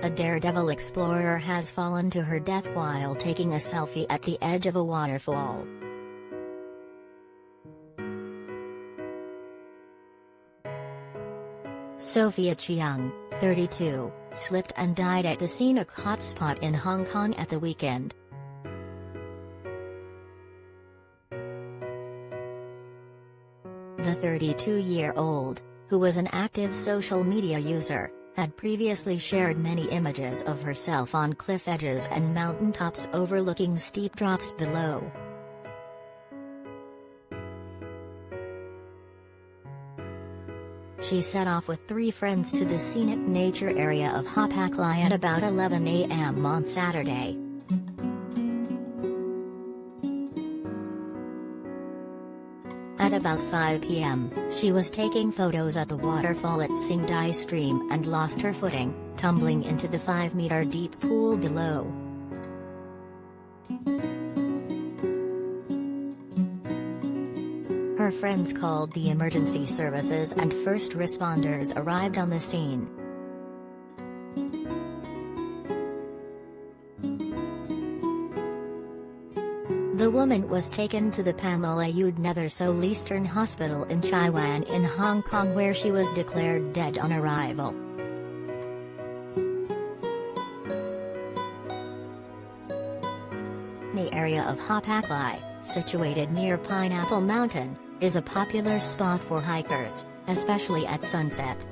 A daredevil explorer has fallen to her death while taking a selfie at the edge of a waterfall. Sofia Cheung, 32, slipped and died at the scenic hotspot in Hong Kong at the weekend. The 32-year-old, who was an active social media user, had previously shared many images of herself on cliff edges and mountaintops overlooking steep drops below. She set off with 3 friends to the scenic nature area of Hop Lai at about 11 a.m. on Saturday. At about 5 p.m., she was taking photos at the waterfall at Sing Dai Stream and lost her footing, tumbling into the 5-meter deep pool below. Her friends called the emergency services and first responders arrived on the scene. The woman was taken to the Pamelaud Netherso Eastern Hospital in Chai Wan in Hong Kong, where she was declared dead on arrival. The area of Hop Lai, situated near Pineapple Mountain, is a popular spot for hikers, especially at sunset.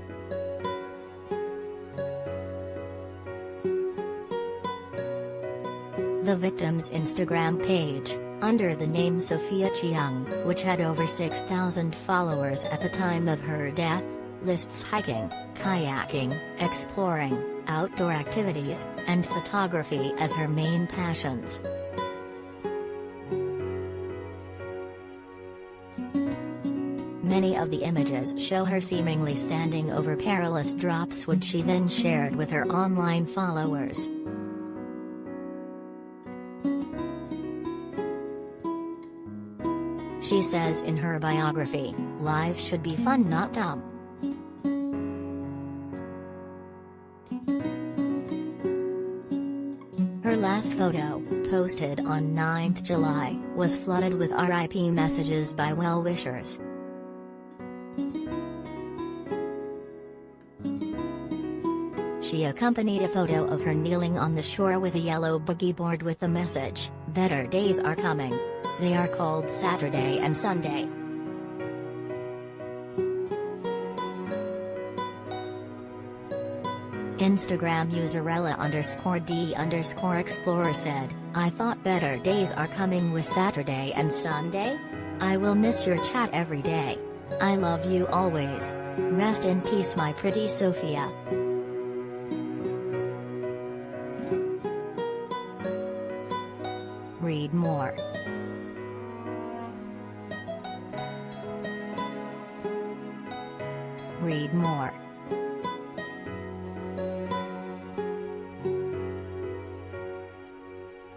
The victim's Instagram page, under the name Sofia Cheung, which had over 6,000 followers at the time of her death, lists hiking, kayaking, exploring, outdoor activities, and photography as her main passions. Many of the images show her seemingly standing over perilous drops, which she then shared with her online followers. She says in her biography, "Life should be fun, not dumb." Her last photo, posted on 9th July, was flooded with RIP messages by well-wishers. She accompanied a photo of her kneeling on the shore with a yellow boogie board with the message, "Better days are coming. They are called Saturday and Sunday." Instagram user Ella_D_Explorer said, "I thought better days are coming with Saturday and Sunday? I will miss your chat every day. I love you always. Rest in peace, my pretty Sofia." Read more. Read more.